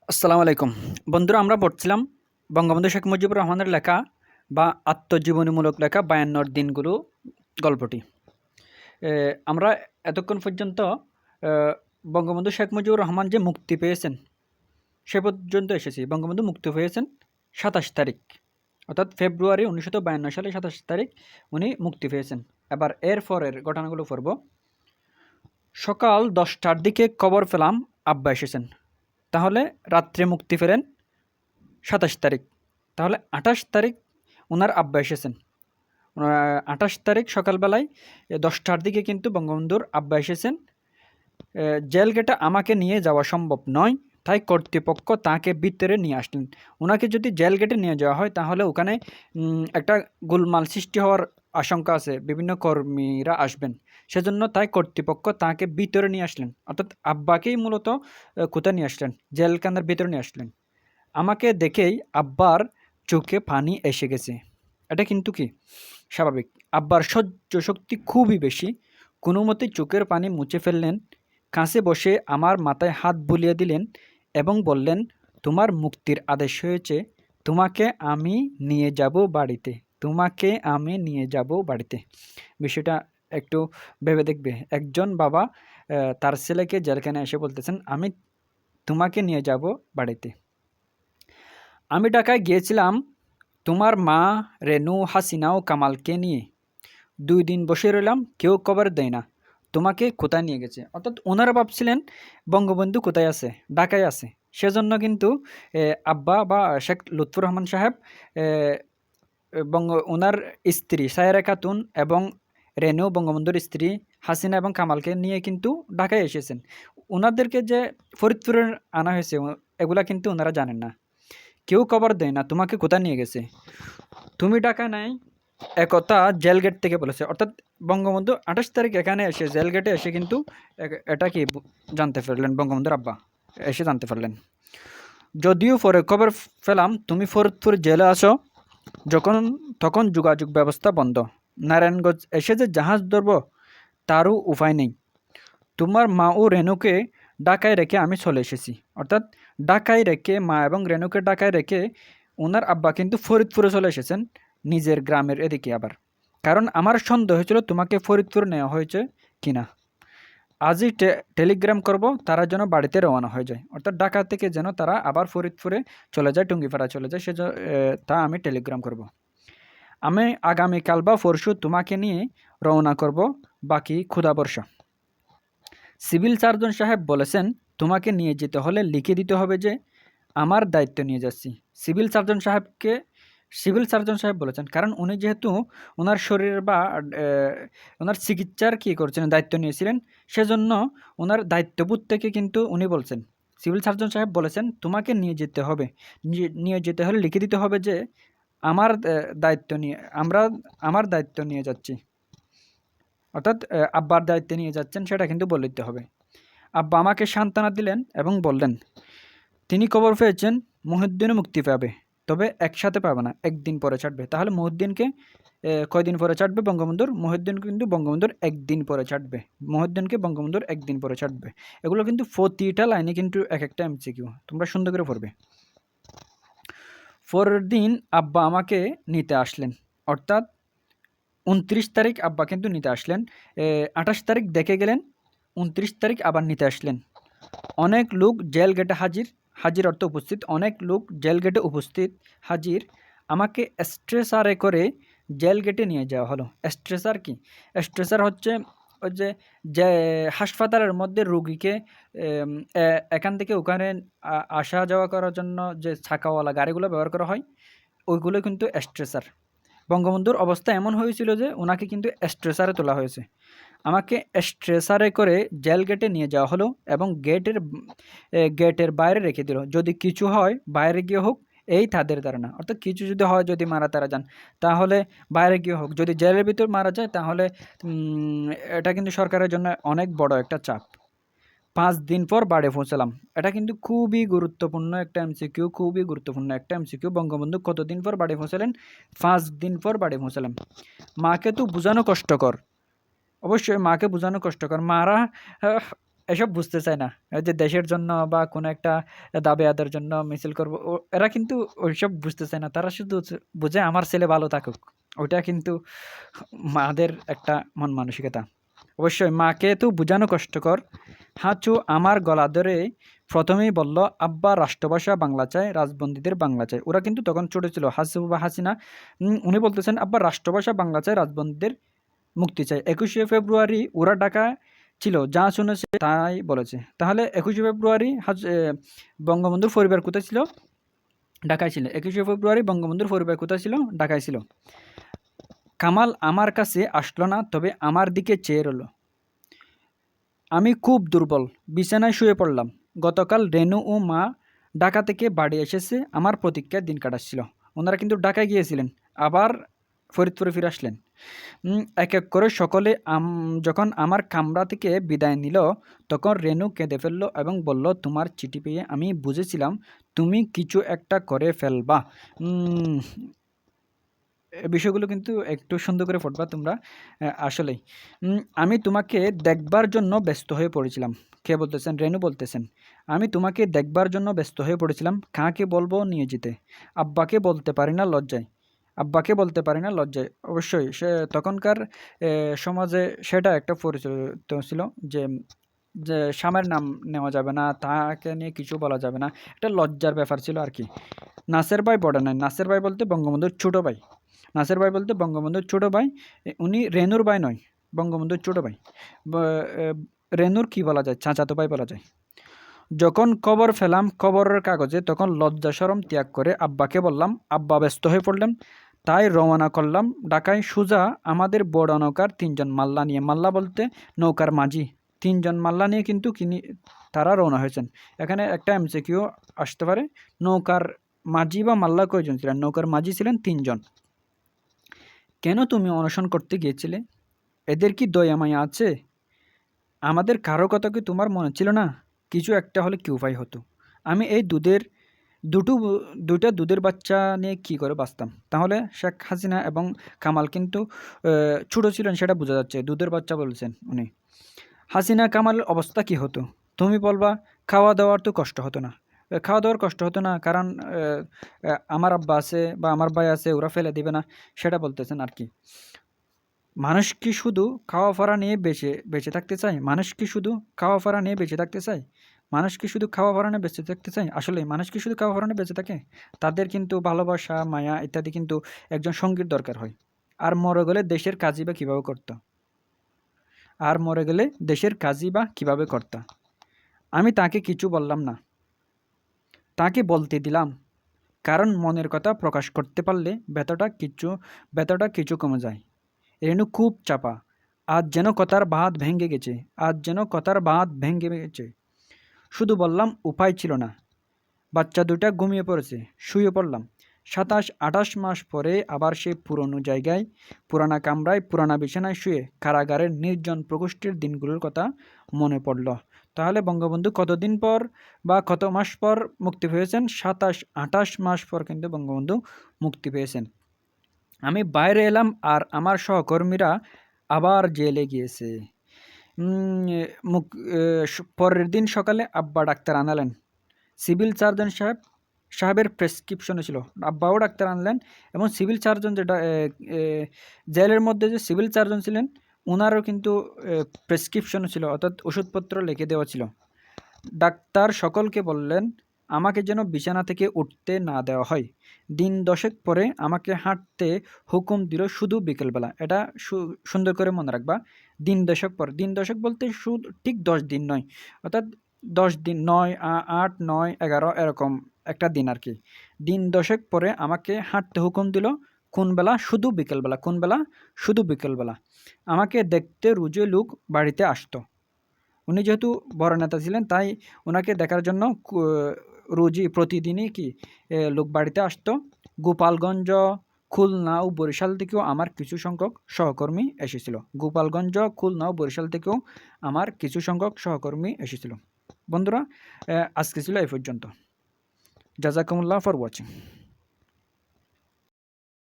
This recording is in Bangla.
আসসালামু আলাইকুম বন্ধুরা, আমরা পড়ছিলাম বঙ্গবন্ধু শেখ মুজিবুর রহমানের লেখা বা আত্মজীবনীমূলক লেখা ৫২ দিনগুলো গল্পটি। আমরা এতক্ষণ পর্যন্ত বঙ্গবন্ধু শেখ মুজিবুর রহমান যে মুক্তি পেয়েছেন সে পর্যন্ত এসেছি। বঙ্গবন্ধু মুক্তি পেয়েছেন ২৭ তারিখ, অর্থাৎ ফেব্রুয়ারি ১৯৫২ সালে ২৭ তারিখ উনি মুক্তি পেয়েছেন। এবার এর পরের ঘটনাগুলো পড়ব। সকাল ১০টার দিকে খবর পেলাম আব্বা এসেছেন। তাহলে রাত্রে মুক্তি পেলেন ২৭ তারিখ, তাহলে ২৮ তারিখ ওনার আব্বা এসেছেন। ২৮ তারিখ সকালবেলায় ১০টার দিকে কিন্তু বঙ্গবন্ধুর আব্বা এসেছেন। জেল গেটে আমাকে নিয়ে যাওয়া সম্ভব নয়, তাই কর্তৃপক্ষ তাকে ভিতরে নিয়ে আসলেন। ওনাকে যদি জেল গেটে নিয়ে যাওয়া হয় তাহলে ওখানে একটা গোলমাল সৃষ্টি হওয়ার আশঙ্কা আছে, বিভিন্ন কর্মীরা আসবেন। সেজন্য তাই কর্তৃপক্ষ তাকে ভিতরে নিয়ে আসলেন, অর্থাৎ আব্বাকেই মূলত কোথায় নিয়ে আসলেন, জেলখানার ভিতরে নিয়ে আসলেন। আমাকে দেখেই আব্বার চোখে পানি এসে গেছে। এটা কিন্তু কি স্বাভাবিক। আব্বার সহ্য শক্তি খুবই বেশি। কোনো মতে চোখের পানি মুছে ফেললেন, কাছে বসে আমার মাথায় হাত বুলিয়ে দিলেন এবং বললেন, তোমার মুক্তির আদেশ হয়েছে, তোমাকে আমি নিয়ে যাব বাড়িতে, তোমাকে আমি নিয়ে যাব বাড়িতে। বিষয়টা একটু ভেবে দেখবে। একজন বাবা তার ছেলেকে জেলখানায় এসে বলতেছেন, আমি তোমাকে নিয়ে যাব বাড়িতে। আমি ঢাকায় গিয়েছিলাম তোমার মা, রেনু, হাসিনা ও কামালকে নিয়ে। ২ দিন বসে রইলাম, কেউ খবর দেয় না তোমাকে কোথায় নিয়ে গেছে। অর্থাৎ ওনারা ভাবছিলেন বঙ্গবন্ধু কোথায় আছে, ঢাকায় আছে। সেজন্য কিন্তু আব্বা বা শেখ লুৎফর রহমান সাহেব ওনার স্ত্রী সায়েরা খাতুন এবং রেনু, বঙ্গবন্ধুর স্ত্রী হাসিনা এবং কামালকে নিয়ে কিন্তু ঢাকায় এসেছেন। ওনাদেরকে যে ফরিদপুরে আনা হয়েছে এগুলা কিন্তু ওনারা জানেন না। কেউ খবর দেয় না তোমাকে কোথায় নিয়ে গেছে, তুমি ঢাকা নাই, একথা জেল গেট থেকে বলেছে। অর্থাৎ বঙ্গবন্ধু ২৮ তারিখ এখানে এসে জেল গেটে এসে কিন্তু এটা কি জানতে পারলেন, বঙ্গবন্ধুর আব্বা এসে জানতে পারলেন। যদিও পরে খবর পেলাম তুমি ফরিদপুর জেলে আছো, তখন যোগাযোগ ব্যবস্থা বন্ধ। নারায়ণগঞ্জ এসে যে জাহাজ ধরব তারও উপায় নেই। তোমার মা ও রেনুকে ঢাকায় রেখে আমি চলে এসেছি। অর্থাৎ ঢাকায় রেখে, মা এবং রেনুকে ঢাকায় রেখে ওনার আব্বা কিন্তু ফরিদপুরে চলে এসেছেন, নিজের গ্রামের এদিকে আবার। কারণ আমার সন্দেহ হয়েছিল তোমাকে ফরিদপুর নেওয়া হয়েছে কিনা। আজই টেলিগ্রাম করব তারা যেন বাড়িতে রওনা হয়ে যায়, অর্থাৎ ঢাকা থেকে যেন তারা আবার ফরিদপুরে চলে যায়, টুঙ্গিপাড়া চলে যায়, তা আমি টেলিগ্রাম করব। আমি আগামীকাল বা পরশু তোমাকে নিয়ে রওনা করব, বাকি খোদা ভরসা। সিভিল সার্জন সাহেব বলেছেন তোমাকে নিয়ে যেতে হলে লিখে দিতে হবে যে আমার দায়িত্ব নিয়ে যাচ্ছি। সিভিল সার্জন সাহেব বলেছেন, কারণ উনি যেহেতু ওনার শরীরের বা ওনার চিকিৎসার কী করছেন দায়িত্ব নিয়েছিলেন, সেজন্য ওনার দায়িত্ববোধ থেকে কিন্তু উনি বলছেন, সিভিল সার্জন সাহেব বলেছেন তোমাকে নিয়ে যেতে হবে, নিয়ে যেতে হলে লিখে দিতে হবে যে আমার আমার দায়িত্ব নিয়ে যাচ্ছি। অর্থাৎ আব্বার দায়িত্বে নিয়ে যাচ্ছেন সেটা কিন্তু বলে দিতে হবে। আব্বা আমাকে সান্ত্বনা দিলেন এবং বললেন, তিনি খবর পেয়েছেন মহিউদ্দিনও মুক্তি পাবে, তবে একসাথে পাবে না, একদিন পরে ছাড়বে। তাহলে মহিউদ্দিনকে কয়দিন পরে ছাড়বে বঙ্গবন্ধুর? মহিউদ্দিন কিন্তু বঙ্গবন্ধুর একদিন পরে ছাড়বে। মহিউদ্দিনকে বঙ্গবন্ধুর একদিন পরে ছাড়বে। এগুলো কিন্তু প্রতিটা লাইনে কিন্তু এক একটা এমসিকিউ, তোমরা সুন্দর করে পড়বে। পরের দিন আব্বা আমাকে নিতে আসলেন, অর্থাৎ ২৯ তারিখ আব্বা কিন্তু নিতে আসলেন। ২৮ তারিখ দেখে গেলেন, ২৯ তারিখ আবার নিতে আসলেন। অনেক লোক জেল গেটে হাজির অর্থ উপস্থিত, অনেক লোক জেল গেটে উপস্থিত হাজির। আমাকে স্ট্রেচারে করে জেল গেটে নিয়ে যাওয়া হলো। স্ট্রেচার কি? স্ট্রেচার হচ্ছে ওই যে হাসপাতালের মধ্যে রোগীকে এখান থেকে ওখানে আসা যাওয়া করার জন্য যে চাকাওয়ালা গাড়িগুলো ব্যবহার করা হয়, ওইগুলো কিন্তু স্ট্রেচার। বঙ্গবন্ধুর অবস্থা এমন হয়েছিল যে ওনাকে কিন্তু স্ট্রেচারে তোলা হয়েছে। আমাকে স্ট্রেচারে করে জেল গেটে নিয়ে যাওয়া হলো এবং গেটের বাইরে রেখে দিল। যদি কিছু হয় বাইরে গিয়ে হোক, এই তাদের ধারণা। অর্থাৎ কিছু যদি হয়, যদি মারা তারা যান, তাহলে বাইরে গিয়ে হোক। যদি জেলের ভিতর মারা যায় তাহলে এটা কিন্তু সরকারের জন্য অনেক বড় একটা চাপ। ৫ দিন পর বাড়ি পৌঁছালাম। এটা কিন্তু খুবই গুরুত্বপূর্ণ একটা এমসিকিউ, খুবই গুরুত্বপূর্ণ একটা এমসিকিউ। বঙ্গবন্ধু কতদিন পর বাড়ি পৌঁছালেন? ৫ দিন পর বাড়ি পৌঁছালাম। মাকে তো বোঝানো কষ্টকর, অবশ্যই মাকে বোঝানো কষ্টকর। মারা এসব বুঝতে চায় না। ওই যে দেশের জন্য বা কোনো একটা দাবি আদায়ের জন্য মিছিল করব। এরা কিন্তু ওইসব বুঝতে চায় না। তারা শুধু বুঝে আমার ছেলে ভালো থাকুক। ওইটা কিন্তু মাদের একটা মন মানসিকতা। অবশ্যই মাকে তো বোঝানো কষ্টকর। হাঁচু আমার গলা ধরে ১ম এই বলল, "আব্বা রাষ্ট্রভাষা বাংলা চাই, রাজবন্দীদের বাংলা চাই।" ওরা কিন্তু তখন ছোট ছিল। বা হাসিনা উনি বলতেছেন, "আব্বা রাষ্ট্রভাষা বাংলা চাই, রাজবন্দীদের মুক্তি চাই।" ২১শে ফেব্রুয়ারি ওরা ঢাকায় ছিল। যা শুনেছে তাই বলেছে। তাহলে ২১শে ফেব্রুয়ারি বঙ্গবন্ধুর পরিবার কোথায় ছিল? ঢাকায় ছিল। ২১শে ফেব্রুয়ারি বঙ্গবন্ধুর পরিবার কোথায় ছিল? ঢাকায় ছিল। কামাল আমার কাছে আসলো না, তবে আমার দিকে চেয়ে রইল। আমি খুব দুর্বল, বিছানায় শুয়ে পড়লাম। গতকাল রেনু ও মা ঢাকা থেকে বাড়ি এসেছে, আমার প্রতীক্ষায় দিন কাটাচ্ছিল। ওনারা কিন্তু ঢাকায় গিয়েছিলেন, আবার ফরিদপুরে ফিরে আসলেন। এক এক করে সকলে যখন আমার কামরা থেকে বিদায় নিল, তখন রেনু কেঁদে ফেলল এবং বলল, "তোমার চিঠি পেয়ে আমি বুঝেছিলাম তুমি কিছু একটা করে ফেলবা।" উম, এ বিষয়গুলো কিন্তু একটু সুন্দর করে পড়বা তোমরা। আসলেই। আমি তোমাকে দেখবার জন্য ব্যস্ত হয়ে পড়েছিলাম। কে বলতেছেন? রেনু বলতেছেন। আমি তোমাকে দেখবার জন্য ব্যস্ত হয়ে পড়েছিলাম। কাকে বলবো নিয়ে যেতে? আব্বাকে বলতে পারি না লজ্জায়। আব্বাকে বলতে পারি না লজ্জায়। অবশ্যই সে তখনকার সমাজে সেটা একটা পরিচিত ছিল যে, স্বামীর নাম নেওয়া যাবে না, তাকে নিয়ে কিছু বলা যাবে না। একটা লজ্জার ব্যাপার ছিল আরকি। নাসের ভাই বড় নাই। নাসের ভাই বলতে বঙ্গবন্ধুর ছোট ভাই। নাসের ভাই বলতে বঙ্গবন্ধুর ছোট ভাই। উনি রেনুর ভাই নয়, বঙ্গবন্ধুর ছোট ভাই। ব এ রেনুর কি বলা যায়? চাচাতো ভাই বলা যায়। যখন খবর পেলাম খবরের কাগজে, তখন লজ্জা শরম ত্যাগ করে আব্বাকে বললাম। আব্বা ব্যস্ত হয়ে পড়লেন। তাই রওনা করলাম ঢাকায় সোজা। আমাদের বড় নৌকার ৩ জন মাল্লা নিয়ে। মাল্লা বলতে নৌকার মাঝি। ৩ জন মাল্লা নিয়ে কিন্তু তারা রওনা হয়েছেন। এখানে একটা এমসিকিউ আসতে পারে। নৌকার মাঝি বা মাল্লা কয়জন ছিলেন? নৌকার মাঝি ছিলেন ৩ জন। কেন তুমি অনশন করতে গিয়েছিলে? এদের কি দয়া মায়া আছে? আমাদের কারো কথা কি তোমার মনে ছিল না? কিছু একটা হলে কি উপায় হতো? আমি এই দুটো ২টা দুধের বাচ্চা নিয়ে কী করে বাঁচতাম? তাহলে শেখ হাসিনা এবং কামাল কিন্তু ছোট ছিলেন, সেটা বোঝা যাচ্ছে। দুধের বাচ্চা বলছেন উনি। হাসিনা কামালের অবস্থা কী হতো? তুমি বলবা, খাওয়া-দাওয়ার তো কষ্ট হতো না। খাওয়া-দাওয়ার কষ্ট হতো না কারণ আমার আব্বা আছে বা আমার ভাই আছে, ওরা ফেলে দিবে না, সেটা বলতেছেন আরকি। মানুষ কি শুধু খাওয়া-পরা নিয়ে বেঁচে থাকতে চায়? মানুষ কি শুধু খাওয়া-পরা নিয়ে বেঁচে থাকতে চায়? মানুষ কি শুধু খাওয়া-পরা নিয়ে বেঁচে থাকতে চায়? আসলেই মানুষ কি শুধু খাওয়া-পরা নিয়ে বেঁচে থাকে? তাদের কিন্তু ভালোবাসা, মায়া ইত্যাদি কিন্তু একজন সঙ্গীর দরকার হয়। আর মরে গেলে দেশের কাজই বা কীভাবে করত? আর মরে গেলে দেশের কাজই বা কীভাবে করত? আমি তাকে কিছু বললাম না। তাকে বলতে দিলাম। কারণ মনের কথা প্রকাশ করতে পারলে ব্যথাটা কিছু কমে যায়। রেণু খুব চাপা। আজ যেন কথার বাঁধ ভেঙে গেছে। আজ যেন কথার বাঁধ ভেঙে গেছে। শুধু বললাম, উপায় ছিল না। বাচ্চা দুটা ঘুমিয়ে পড়েছে। শুয়ে পড়লাম। ২৭-২৮ মাস পরে আবার সেই পুরনো জায়গায়, পুরানা কামরায়, পুরানা বিছানায় শুয়ে কারাগারের নির্জন প্রকোষ্ঠের দিনগুলোর কথা মনে পড়ল। তাহলে বঙ্গবন্ধু কতদিন পর বা কত মাস পর মুক্তি পেয়েছেন? ২৭-২৮ মাস পর কিন্তু বঙ্গবন্ধু মুক্তি পেয়েছেন। আমি বাইরে এলাম আর আমার সহকর্মীরা আবার জেলে গিয়েছে। উম এ মুক এ স পরের দিন সকালে আব্বা ডাক্তার আনালেন। সিভিল সার্জন সাহেবের প্রেসক্রিপশনে ছিল। আব্বাও ডাক্তার আনলেন এবং সিভিল সার্জন যেটা এ জেলের মধ্যে যে সিভিল সার্জন ছিলেন, উনারও কিন্তু প্রেসক্রিপশনও ছিল, অর্থাৎ ওষুধপত্র লিখে দেওয়া ছিল। ডাক্তার সকলকে বললেন, আমাকে যেন বিছানা থেকে উঠতে না দেওয়া হয়। দিন ১০ পরে আমাকে হাঁটতে হুকুম দিল, শুধু বিকেলবেলা। এটা সুন্দর করে মনে রাখবা। দিন ১০ পর। দিন ১০ বলতে ঠিক ১০ দিন নয়। অর্থাৎ ১০ দিন ৯, ৮, ৯, ১১ এরকম একটা দিন আরকি। দিন ১০ পরে আমাকে হাঁটতে হুকুম দিল। কোন বেলা? শুধু বিকেলবেলা। কোন বেলা? শুধু বিকেলবেলা। আমাকে দেখতে রোজই লোক বাড়িতে আসত। উনি যেহেতু বড় নেতা ছিলেন, তাই উনাকে দেখার জন্য রোজই প্রতিদিনই লোক বাড়িতে আসতো। গোপালগঞ্জ, খুলনা ও বরিশাল থেকেও আমার কিছু সংখ্যক সহকর্মী এসেছিল। গোপালগঞ্জ, খুলনা ও বরিশাল থেকেও আমার কিছু সংখ্যক সহকর্মী এসেছিল। বন্ধুরা, আজকে ছিল এই পর্যন্ত। জাযাকুমুল্লাহ ফর ওয়াচিং।